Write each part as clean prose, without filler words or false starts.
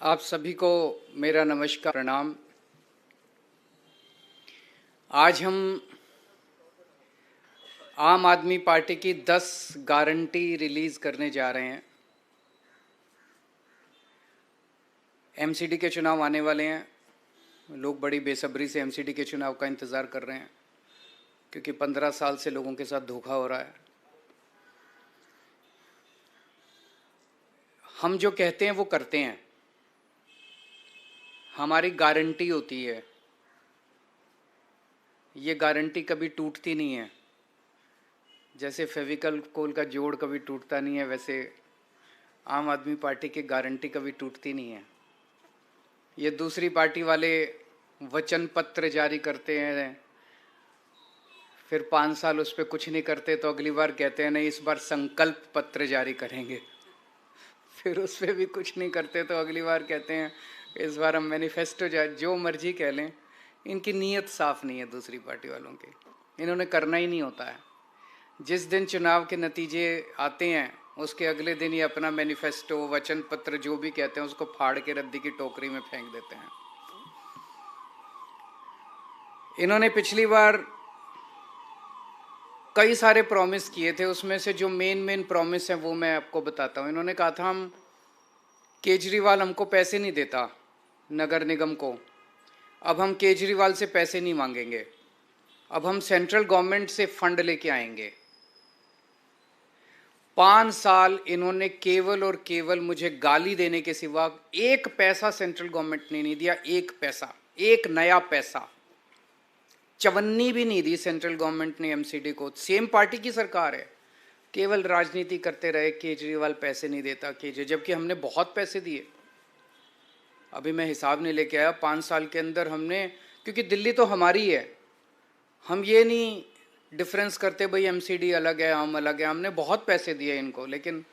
आप सभी को मेरा नमस्कार प्रणाम। आज हम आम आदमी पार्टी की 10 गारंटी रिलीज करने जा रहे हैं। एमसीडी के चुनाव आने वाले हैं। लोग बड़ी बेसब्री से एमसीडी के चुनाव का इंतज़ार कर रहे हैं क्योंकि 15 साल से लोगों के साथ धोखा हो रहा है। हम जो कहते हैं वो करते हैं। हमारी गारंटी होती है, ये गारंटी कभी टूटती नहीं है। जैसे फेविकल कोल का जोड़ कभी टूटता नहीं है, वैसे आम आदमी पार्टी की गारंटी कभी टूटती नहीं है। ये दूसरी पार्टी वाले वचन पत्र जारी करते हैं, फिर 5 साल उस पर कुछ नहीं करते तो अगली बार कहते हैं नहीं इस बार संकल्प पत्र जारी करेंगे। फिर उस पर भी कुछ नहीं करते तो अगली बार कहते हैं इस बार हम मैनिफेस्टो जो मर्जी कह लें। इनकी नीयत साफ नहीं है दूसरी पार्टी वालों की, इन्होंने करना ही नहीं होता है। जिस दिन चुनाव के नतीजे आते हैं उसके अगले दिन ही अपना मैनिफेस्टो वचन पत्र जो भी कहते हैं उसको फाड़ के रद्दी की टोकरी में फेंक देते हैं। इन्होंने पिछली बार कई सारे प्रॉमिस किए थे, उसमें से जो मेन प्रॉमिस है वो मैं आपको बताता हूँ। इन्होंने कहा था हम केजरीवाल हमको पैसे नहीं देता नगर निगम को, अब हम केजरीवाल से पैसे नहीं मांगेंगे, अब हम सेंट्रल गवर्नमेंट से फंड लेके आएंगे। 5 साल इन्होंने केवल और केवल मुझे गाली देने के सिवा एक पैसा सेंट्रल गवर्नमेंट ने नहीं दिया। एक पैसा, एक नया पैसा, चवन्नी भी नहीं दी सेंट्रल गवर्नमेंट ने एमसीडी को। सेम पार्टी की सरकार है, केवल राजनीति करते रहे केजरीवाल पैसे नहीं देता जबकि हमने बहुत पैसे दिए। अभी मैं हिसाब नहीं लेके आया, 5 साल के अंदर हमने, क्योंकि दिल्ली तो हमारी है, हम ये नहीं डिफरेंस करते भाई एमसीडी अलग है हम अलग है, हमने बहुत पैसे दिए इनको। लेकिन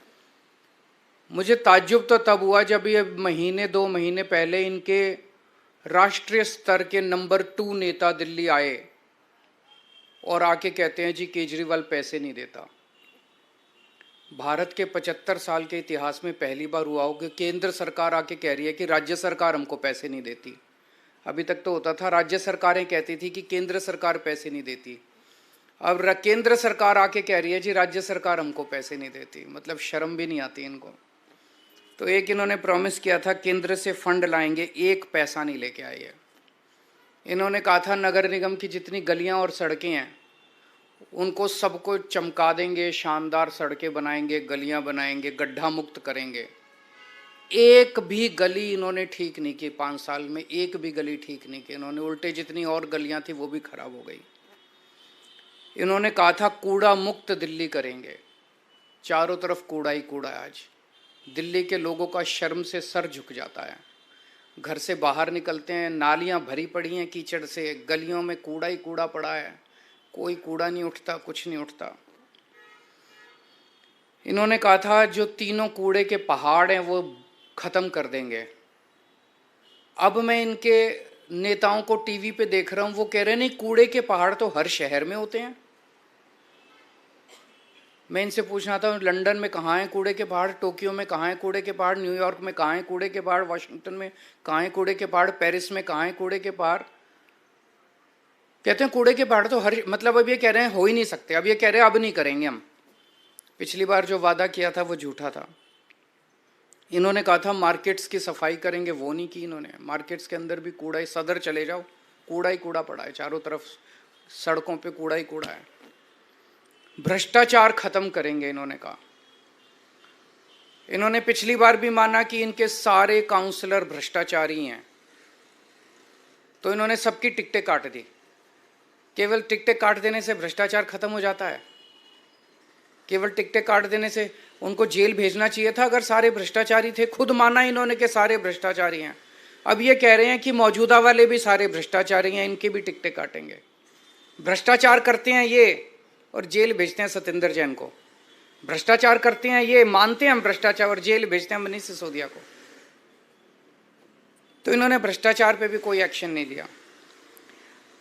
मुझे ताज्जुब तो तब हुआ जब ये महीने 2 महीने पहले इनके राष्ट्रीय स्तर के नंबर 2 नेता दिल्ली आए और आके कहते हैं जी केजरीवाल पैसे नहीं देता। भारत के 75 साल के इतिहास में पहली बार हुआ हो कि केंद्र सरकार आके कह रही है कि राज्य सरकार हमको पैसे नहीं देती। अभी तक तो होता था राज्य सरकारें कहती थी कि केंद्र सरकार पैसे नहीं देती, अब केंद्र सरकार आके कह रही है जी राज्य सरकार हमको पैसे नहीं देती। मतलब शर्म भी नहीं आती इनको। तो एक इन्होंने प्रॉमिस किया था केंद्र से फंड लाएंगे, एक पैसा नहीं लेके आए हैं। इन्होंने कहा था नगर निगम की जितनी गलियां और सड़कें हैं उनको सबको चमका देंगे, शानदार सड़कें बनाएंगे, गलियां बनाएंगे, गड्ढा मुक्त करेंगे। एक भी गली इन्होंने ठीक नहीं की 5 साल में, एक भी गली ठीक नहीं की इन्होंने। उल्टे जितनी और गलियां थी वो भी खराब हो गई। इन्होंने कहा था कूड़ा मुक्त दिल्ली करेंगे, चारों तरफ कूड़ा ही कूड़ा है। आज दिल्ली के लोगों का शर्म से सर झुक जाता है। घर से बाहर निकलते हैं, नालियां भरी पड़ी हैं कीचड़ से, गलियों में कूड़ा ही कूड़ा पड़ा है, कोई कूड़ा नहीं उठता, कुछ नहीं उठता। इन्होंने कहा था जो 3 कूड़े के पहाड़ हैं वो खत्म कर देंगे। अब मैं इनके नेताओं को टीवी पे देख रहा हूं, वो कह रहे हैं नहीं कूड़े के पहाड़ तो हर शहर में होते हैं। मैं इनसे पूछना था लंदन में कहाँ हैं कूड़े के पहाड़, टोक्यो में कहाँ हैं कूड़े के पहाड़, न्यूयॉर्क में कहाँ हैं कूड़े के पहाड़, वाशिंगटन में कहाँ हैं कूड़े के पहाड़, पेरिस में कहाँ हैं कूड़े के पहाड़। कहते हैं कूड़े के पहाड़ तो हर, मतलब अब ये कह रहे हैं हो ही नहीं सकते, अब ये कह रहे हैं अब नहीं करेंगे हम। पिछली बार जो वादा किया था वो झूठा था। इन्होंने कहा था मार्केट्स की सफाई करेंगे, वो नहीं की इन्होंने। मार्केट्स के अंदर भी कूड़ा ही, सदर चले जाओ कूड़ा ही कूड़ा पड़ा है, चारों तरफ सड़कों पे कूड़ा ही कूड़ा है। भ्रष्टाचार खत्म करेंगे इन्होंने कहा। इन्होंने पिछली बार भी माना कि इनके सारे काउंसलर भ्रष्टाचारी हैं, तो इन्होंने सबकी टिकटें काट दी। केवल टिकटें काट देने से भ्रष्टाचार खत्म हो जाता है? केवल टिकटें काट देने से उनको जेल भेजना चाहिए था अगर सारे भ्रष्टाचारी थे। खुद माना इन्होंने कि सारे भ्रष्टाचारी हैं, अब ये कह रहे हैं कि मौजूदा वाले भी सारे भ्रष्टाचारी हैं, इनकी भी टिकटें काटेंगे। भ्रष्टाचार करते हैं ये और जेल भेजते हैं सत्येंद्र जैन को। भ्रष्टाचार करते हैं ये, मानते हैं हम भ्रष्टाचार, और जेल भेजते हैं मनीष सिसोदिया को। तो इन्होंने भ्रष्टाचार पे भी कोई एक्शन नहीं लिया।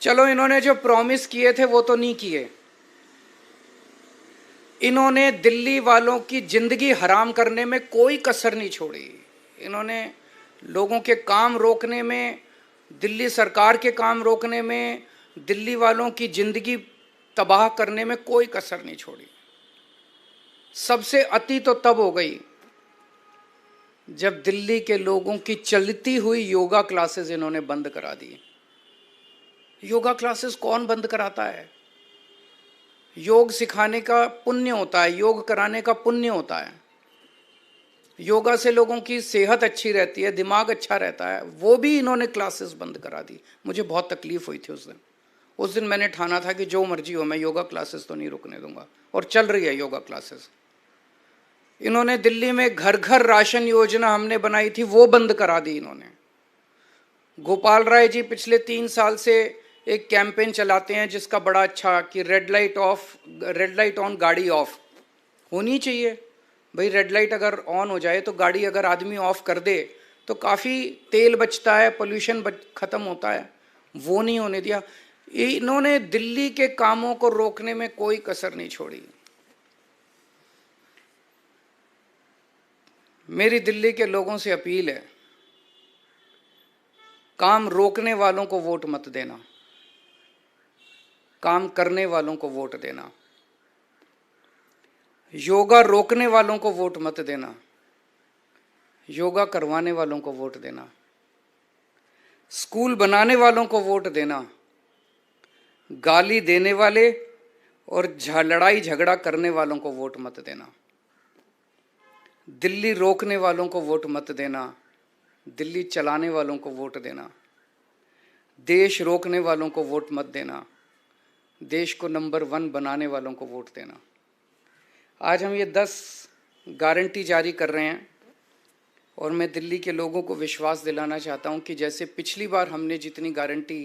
चलो इन्होंने जो प्रॉमिस किए थे वो तो नहीं किए। इन्होंने दिल्ली वालों की जिंदगी हराम करने में कोई कसर नहीं छोड़ी। इन्होंने लोगों के काम रोकने में, दिल्ली सरकार के काम रोकने में, दिल्ली वालों की जिंदगी तबाह करने में कोई कसर नहीं छोड़ी। सबसे अति तो तब हो गई जब दिल्ली के लोगों की चलती हुई योगा क्लासेस इन्होंने बंद करा दी। योगा क्लासेस कौन बंद कराता है? योग सिखाने का पुण्य होता है, योग कराने का पुण्य होता है। योगा से लोगों की सेहत अच्छी रहती है, दिमाग अच्छा रहता है, वो भी इन्होंने क्लासेस बंद करा दी। मुझे बहुत तकलीफ हुई थी उस दिन मैंने ठाना था कि जो मर्जी हो, मैं योगा क्लासेस तो नहीं रुकने दूंगा, और चल रही है योगा क्लासेस। इन्होंने दिल्ली में घर घर राशन योजना हमने बनाई थी, वो बंद करा दी इन्होंने। गोपाल राय जी पिछले 3 साल से एक कैंपेन चलाते हैं जिसका बड़ा अच्छा कि रेड लाइट ऑन गाड़ी ऑफ होनी चाहिए। भाई रेड लाइट अगर ऑन हो जाए तो गाड़ी अगर आदमी ऑफ कर दे तो काफ़ी तेल बचता है, पोल्यूशन खत्म होता है। वो नहीं होने दिया। इन्होंने दिल्ली के कामों को रोकने में कोई कसर नहीं छोड़ी। मेरी दिल्ली के लोगों से अपील है, काम रोकने वालों को वोट मत देना, काम करने वालों को वोट देना। योगा रोकने वालों को वोट मत देना, योगा करवाने वालों को वोट देना। स्कूल बनाने वालों को वोट देना, गाली देने वाले और लड़ाई झगड़ा करने वालों को वोट मत देना। दिल्ली रोकने वालों को वोट मत देना, दिल्ली चलाने वालों को वोट देना। देश रोकने वालों को वोट मत देना, देश को नंबर 1 बनाने वालों को वोट देना। आज हम ये 10 गारंटी जारी कर रहे हैं और मैं दिल्ली के लोगों को विश्वास दिलाना चाहता हूं कि जैसे पिछली बार हमने जितनी गारंटी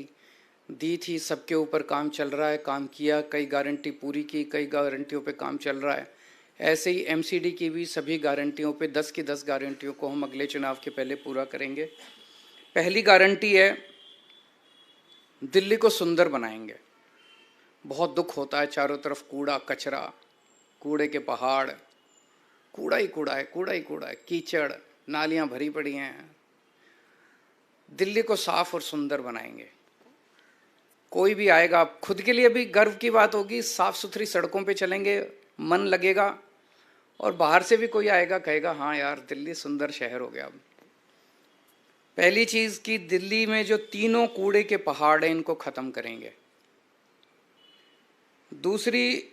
दी थी, सबके ऊपर काम चल रहा है, काम किया, कई गारंटी पूरी की, कई गारंटियों पे काम चल रहा है। ऐसे ही एमसीडी की भी सभी गारंटियों पे 10 की 10 गारंटियों को हम अगले चुनाव के पहले पूरा करेंगे। पहली गारंटी है, दिल्ली को सुंदर बनाएंगे। बहुत दुख होता है, चारों तरफ कूड़ा कचरा, कूड़े के पहाड़, कूड़ा ही कूड़ा है, कूड़ा ही कूड़ा है, कीचड़, नालियां भरी पड़ी हैं। दिल्ली को साफ और सुंदर बनाएंगे। कोई भी आएगा, खुद के लिए भी गर्व की बात होगी, साफ सुथरी सड़कों पे चलेंगे, मन लगेगा, और बाहर से भी कोई आएगा कहेगा हाँ यार दिल्ली सुंदर शहर हो गया। अब पहली चीज कि दिल्ली में जो तीनों कूड़े के पहाड़ हैं इनको खत्म करेंगे। दूसरी,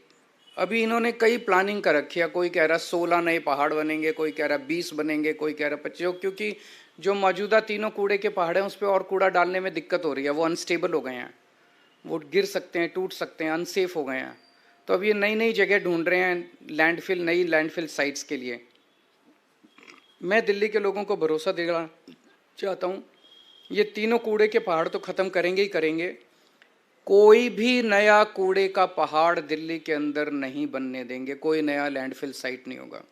अभी इन्होंने कई प्लानिंग कर रखी है, कोई कह रहा 16 नए पहाड़ बनेंगे, कोई कह रहा 20 बनेंगे, कोई कह रहा 25, क्योंकि जो मौजूदा तीनों कूड़े के पहाड़ हैं उस पर और कूड़ा डालने में दिक्कत हो रही है, वो अनस्टेबल हो गए हैं, वो गिर सकते हैं, टूट सकते हैं, अनसेफ हो गए हैं। तो अब ये नई नई जगह ढूंढ रहे हैं लैंडफिल, नई लैंडफिल साइट्स के लिए। मैं दिल्ली के लोगों को भरोसा देना चाहता हूँ, ये तीनों कूड़े के पहाड़ तो खत्म करेंगे ही करेंगे। कोई भी नया कूड़े का पहाड़ दिल्ली के अंदर नहीं बनने देंगे, कोई नया लैंडफिल साइट नहीं होगा।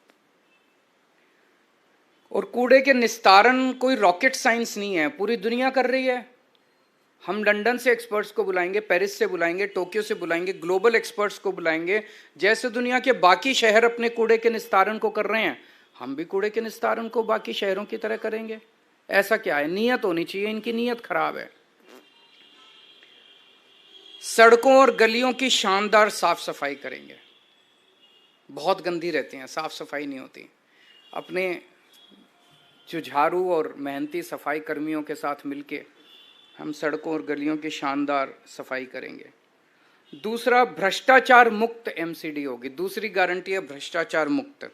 और कूड़े के निस्तारण कोई रॉकेट साइंस नहीं है, पूरी दुनिया कर रही है। हम लंदन से एक्सपर्ट्स को बुलाएंगे, पेरिस से बुलाएंगे, टोक्यो से बुलाएंगे, ग्लोबल एक्सपर्ट्स को बुलाएंगे। जैसे दुनिया के बाकी शहर अपने कूड़े के निस्तारण को कर रहे हैं, हम भी कूड़े के निस्तारण को बाकी शहरों की तरह करेंगे। ऐसा क्या है? नीयत होनी चाहिए, इनकी नीयत खराब है। सड़कों और गलियों की शानदार साफ सफाई करेंगे, बहुत गंदी रहती हैं, साफ सफाई नहीं होती। अपने जो झाड़ू और मेहनती सफाई कर्मियों के साथ मिलके हम सड़कों और गलियों की शानदार सफाई करेंगे। दूसरा, भ्रष्टाचार मुक्त एमसीडी होगी। दूसरी गारंटी है भ्रष्टाचार मुक्त।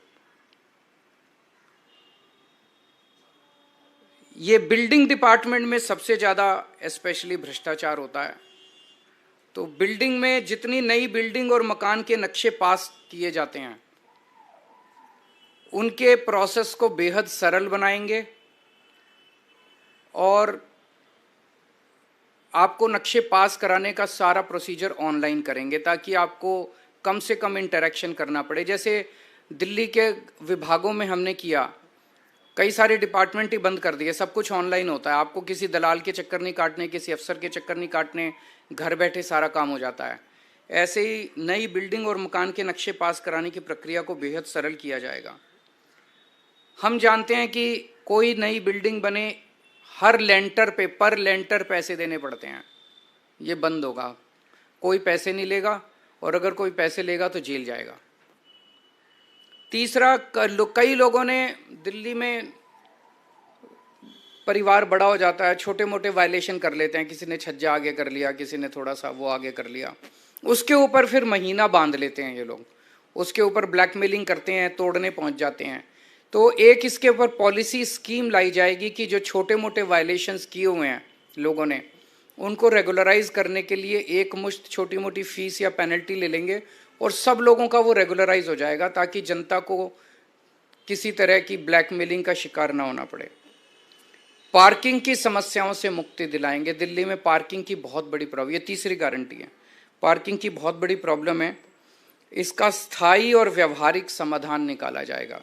ये बिल्डिंग डिपार्टमेंट में सबसे ज्यादा स्पेशली भ्रष्टाचार होता है। तो बिल्डिंग में जितनी नई बिल्डिंग और मकान के नक्शे पास किए जाते हैं उनके प्रोसेस को बेहद सरल बनाएंगे और आपको नक्शे पास कराने का सारा प्रोसीजर ऑनलाइन करेंगे ताकि आपको कम से कम इंटरेक्शन करना पड़े। जैसे दिल्ली के विभागों में हमने किया, कई सारे डिपार्टमेंट ही बंद कर दिए, सब कुछ ऑनलाइन होता है। आपको किसी दलाल के चक्कर नहीं काटने, किसी अफसर के चक्कर नहीं काटने, घर बैठे सारा काम हो जाता है। ऐसे ही नई बिल्डिंग और मकान के नक्शे पास कराने की प्रक्रिया को बेहद सरल किया जाएगा। हम जानते हैं कि कोई नई बिल्डिंग बने हर लेंटर पे पर लेंटर पैसे देने पड़ते हैं, ये बंद होगा। कोई पैसे नहीं लेगा, और अगर कोई पैसे लेगा तो जेल जाएगा। तीसरा, कई लोगों ने दिल्ली में परिवार बड़ा हो जाता है, छोटे मोटे वायलेशन कर लेते हैं, किसी ने छज्जा आगे कर लिया, किसी ने थोड़ा सा वो आगे कर लिया, उसके ऊपर फिर महीना बांध लेते हैं ये लोग, उसके ऊपर ब्लैकमेलिंग करते हैं, तोड़ने पहुंच जाते हैं। तो एक इसके ऊपर पॉलिसी स्कीम लाई जाएगी कि जो छोटे मोटे वायलेशंस किए हुए हैं लोगों ने, उनको रेगुलराइज करने के लिए एक मुश्त छोटी मोटी फीस या पेनल्टी ले लेंगे, और सब लोगों का वो रेगुलराइज हो जाएगा, ताकि जनता को किसी तरह की ब्लैकमेलिंग का शिकार ना होना पड़े। पार्किंग की समस्याओं से मुक्ति दिलाएंगे। दिल्ली में पार्किंग की बहुत बड़ी प्रॉब्लम, ये तीसरी गारंटी है, पार्किंग की बहुत बड़ी प्रॉब्लम है, इसका स्थायी और व्यवहारिक समाधान निकाला जाएगा।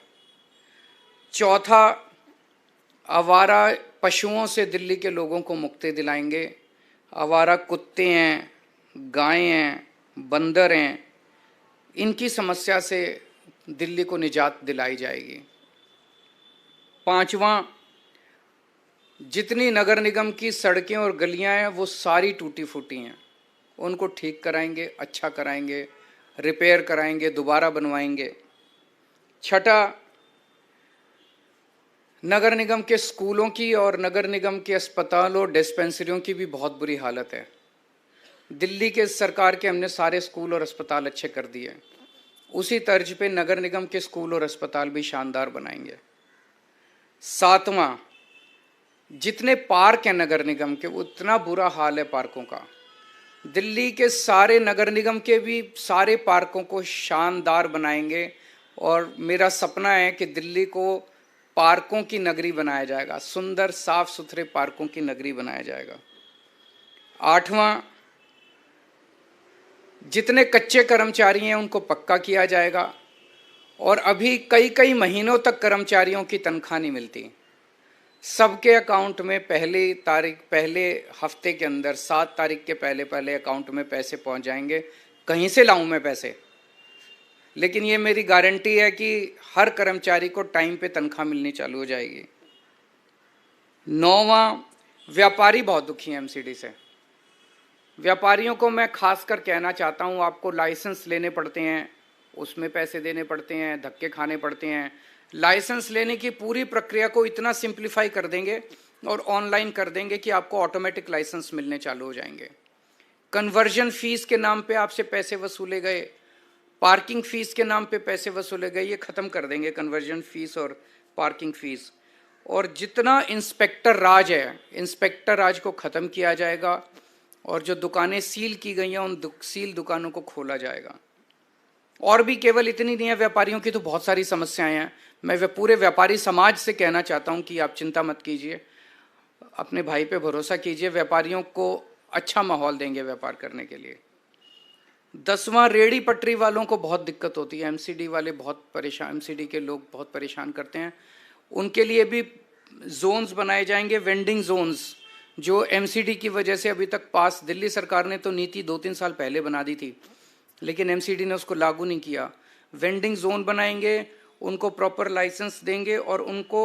चौथा, आवारा पशुओं से दिल्ली के लोगों को मुक्ति दिलाएंगे। आवारा कुत्ते हैं, गायें हैं, बंदर हैं, इनकी समस्या से दिल्ली को निजात दिलाई जाएगी। पांचवा, जितनी नगर निगम की सड़कें और गलियां हैं वो सारी टूटी फूटी हैं, उनको ठीक कराएंगे, अच्छा कराएंगे, रिपेयर कराएंगे, दोबारा बनवाएंगे। छठा, नगर निगम के स्कूलों की और नगर निगम के अस्पतालों डिस्पेंसरियों की भी बहुत बुरी हालत है। दिल्ली के सरकार के हमने सारे स्कूल और अस्पताल अच्छे कर दिए, उसी तर्ज पे नगर निगम के स्कूल और अस्पताल भी शानदार बनाएंगे। सातवां, जितने पार्क हैं नगर निगम के, उतना बुरा हाल है पार्कों का। दिल्ली के सारे नगर निगम के भी सारे पार्कों को शानदार बनाएंगे, और मेरा सपना है कि दिल्ली को पार्कों की नगरी बनाया जाएगा, सुंदर साफ सुथरे पार्कों की नगरी बनाया जाएगा। आठवां, जितने कच्चे कर्मचारी हैं उनको पक्का किया जाएगा, और अभी कई कई महीनों तक कर्मचारियों की तनख्वाह नहीं मिलती, सबके अकाउंट में पहले हफ्ते के अंदर 7 तारीख के पहले अकाउंट में पैसे पहुंच जाएंगे। कहीं से लाऊं मैं पैसे, लेकिन ये मेरी गारंटी है कि हर कर्मचारी को टाइम पे तनख्वाह मिलनी चालू हो जाएगी। 9वां, व्यापारी बहुत दुखी हैं एमसीडी से। व्यापारियों को मैं खासकर कहना चाहता हूं, आपको लाइसेंस लेने पड़ते हैं, उसमें पैसे देने पड़ते हैं, धक्के खाने पड़ते हैं। लाइसेंस लेने की पूरी प्रक्रिया को इतना सिंप्लीफाई कर देंगे और ऑनलाइन कर देंगे कि आपको ऑटोमेटिक लाइसेंस मिलने चालू हो जाएंगे। कन्वर्जन फीस के नाम पे आपसे पैसे वसूले गए, पार्किंग फीस के नाम पे पैसे वसूले गए, ये खत्म कर देंगे कन्वर्जन फीस और पार्किंग फीस। और जितना इंस्पेक्टर राज है, इंस्पेक्टर राज को खत्म किया जाएगा, और जो दुकानें सील की गई हैं उन सील दुकानों को खोला जाएगा। और भी केवल इतनी नहीं है, व्यापारियों की तो बहुत सारी समस्याएं हैं। मैं पूरे व्यापारी समाज से कहना चाहता हूं कि आप चिंता मत कीजिए, अपने भाई पे भरोसा कीजिए, व्यापारियों को अच्छा माहौल देंगे व्यापार करने के लिए। 10वां, रेहड़ी पटरी वालों को बहुत दिक्कत होती है, एमसीडी वाले बहुत परेशान, एमसीडी के लोग बहुत परेशान करते हैं, उनके लिए भी जोन्स बनाए जाएंगे, वेंडिंग जोन्स, जो एमसीडी की वजह से अभी तक पास, दिल्ली सरकार ने तो नीति 2-3 साल पहले बना दी थी, लेकिन एमसीडी ने उसको लागू नहीं किया। वेंडिंग जोन बनाएंगे, उनको प्रॉपर लाइसेंस देंगे, और उनको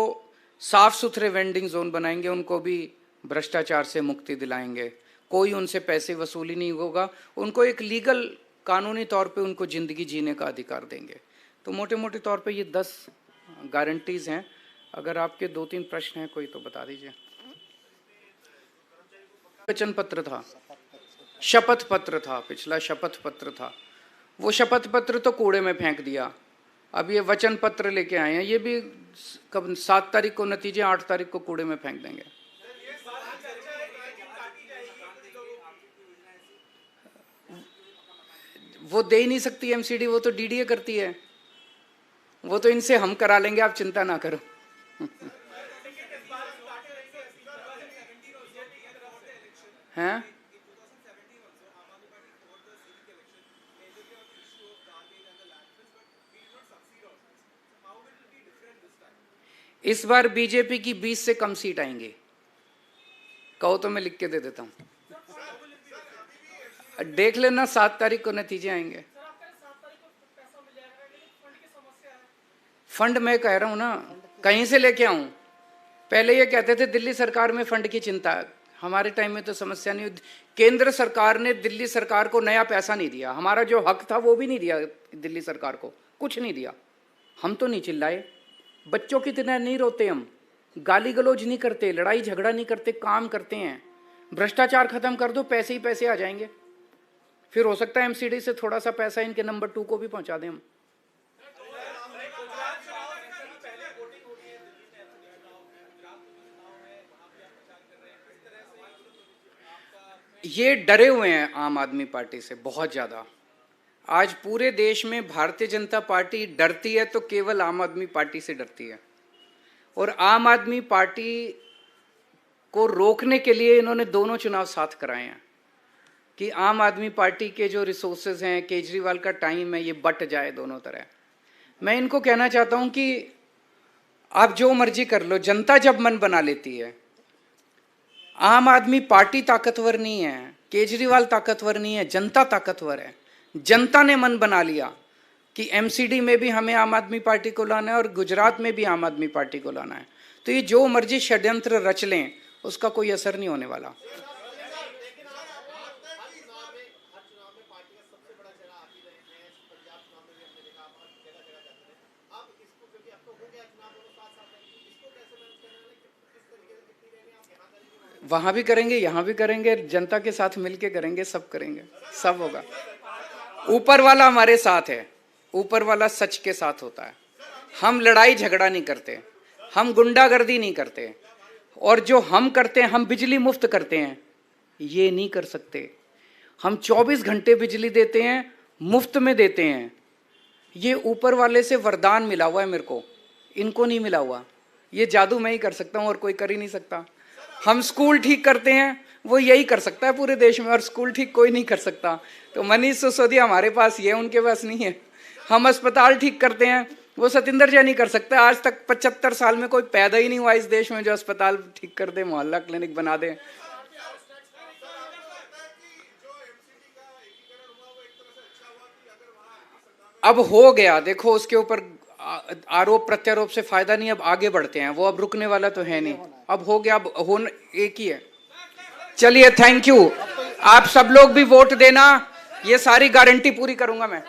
साफ सुथरे वेंडिंग जोन बनाएंगे, उनको भी भ्रष्टाचार से मुक्ति दिलाएंगे, कोई उनसे पैसे वसूली नहीं होगा, उनको एक लीगल कानूनी तौर पे उनको जिंदगी जीने का अधिकार देंगे। तो मोटे मोटे तौर पे ये 10 गारंटीज हैं। अगर आपके 2-3 प्रश्न हैं कोई तो बता दीजिए। वचन पत्र था, शपथ पत्र था, पिछला शपथ पत्र था, वो शपथ पत्र तो कूड़े में फेंक दिया, अब ये वचन पत्र लेके आए हैं, ये भी कब 7 तारीख को नतीजे, 8 तारीख को कूड़े में फेंक देंगे। वो दे ही नहीं सकती एमसीडी, वो तो डीडीए करती है, वो तो इनसे हम करा लेंगे, आप चिंता ना करो। हैं? इस बार बीजेपी की 20 से कम सीट आएंगी, कहो तो मैं लिख के दे देता हूं, देख लेना 7 तारीख को नतीजे आएंगे। फंड मैं कह रहा हूं ना, कहीं से लेके आऊं, पहले ये कहते थे दिल्ली सरकार में फंड की चिंता है, हमारे टाइम में तो समस्या नहीं हुई। केंद्र सरकार ने दिल्ली सरकार को नया पैसा नहीं दिया, हमारा जो हक था वो भी नहीं दिया दिल्ली सरकार को, कुछ नहीं दिया। हम तो नहीं चिल्लाए, बच्चों की तरह नहीं रोते, हम गाली गलौज नहीं करते, लड़ाई झगड़ा नहीं करते, काम करते हैं। भ्रष्टाचार खत्म कर दो, पैसे ही पैसे आ जाएंगे। फिर हो सकता है एमसीडी से थोड़ा सा पैसा इनके नंबर 2 को भी पहुंचा दें हम। ये डरे हुए हैं आम आदमी पार्टी से बहुत ज्यादा। आज पूरे देश में भारतीय जनता पार्टी डरती है तो केवल आम आदमी पार्टी से डरती है। और आम आदमी पार्टी को रोकने के लिए इन्होंने दोनों चुनाव साथ कराए हैं कि आम आदमी पार्टी के जो रिसोर्सेज हैं, केजरीवाल का टाइम है, ये बट जाए दोनों तरह। मैं इनको कहना चाहता हूं कि आप जो मर्जी कर लो, जनता जब मन बना लेती है। आम आदमी पार्टी ताकतवर नहीं है, केजरीवाल ताकतवर नहीं है, जनता ताकतवर है। जनता ने मन बना लिया कि एमसीडी में भी हमें आम आदमी पार्टी को लाना है और गुजरात में भी आम आदमी पार्टी को लाना है, तो ये जो मर्जी षड्यंत्र रच लें उसका कोई असर नहीं होने वाला। वहां भी करेंगे, यहां भी करेंगे, जनता के साथ मिलके करेंगे, सब करेंगे, सब होगा। ऊपर वाला हमारे साथ है, ऊपर वाला सच के साथ होता है। हम लड़ाई झगड़ा नहीं करते, हम गुंडागर्दी नहीं करते, और जो हम करते हैं, हम बिजली मुफ्त करते हैं, ये नहीं कर सकते। हम 24 घंटे बिजली देते हैं, मुफ्त में देते हैं। ये ऊपर वाले से वरदान मिला हुआ है मेरे को, इनको नहीं मिला हुआ। ये जादू मैं ही कर सकता हूं और कोई कर ही नहीं सकता। हम स्कूल ठीक करते हैं, वो यही कर सकता है पूरे देश में, और स्कूल ठीक कोई नहीं कर सकता। तो मनीष सिसोदिया हमारे पास ये, उनके पास नहीं है। हम अस्पताल ठीक करते हैं, वो सतिंदर जैन नहीं कर सकता। आज तक 75 साल में कोई पैदा ही नहीं हुआ इस देश में जो अस्पताल ठीक कर दे, मोहल्ला क्लिनिक बना दे। अब हो गया, देखो उसके ऊपर आरोप प्रत्यारोप से फायदा नहीं, अब आगे बढ़ते हैं। वो अब रुकने वाला तो है नहीं, अब हो गया, अब हो एक ही है। चलिए, थैंक यू। आप सब लोग भी वोट देना, ये सारी गारंटी पूरी करूंगा मैं।